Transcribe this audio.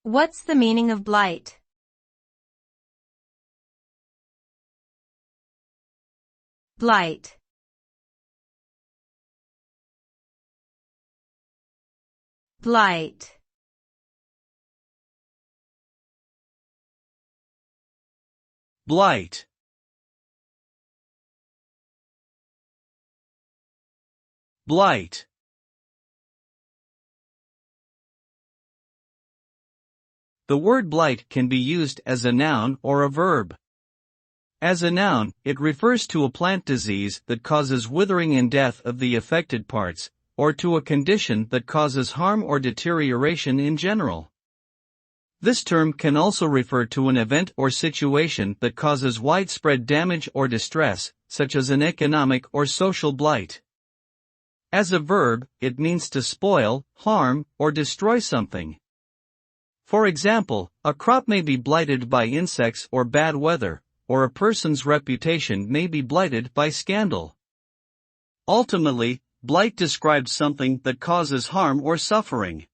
What's the meaning of blight? Blight. Blight. Blight. Blight. The word blight can be used as a noun or a verb. As a noun, it refers to a plant disease that causes withering and death of the affected parts, or to a condition that causes harm or deterioration in general. This term can also refer to an event or situation that causes widespread damage or distress, such as an economic or social blight. As a verb, it means to spoil, harm, or destroy something. For example, a crop may be blighted by insects or bad weather, or a person's reputation may be blighted by scandal. Ultimately, blight describes something that causes harm or suffering.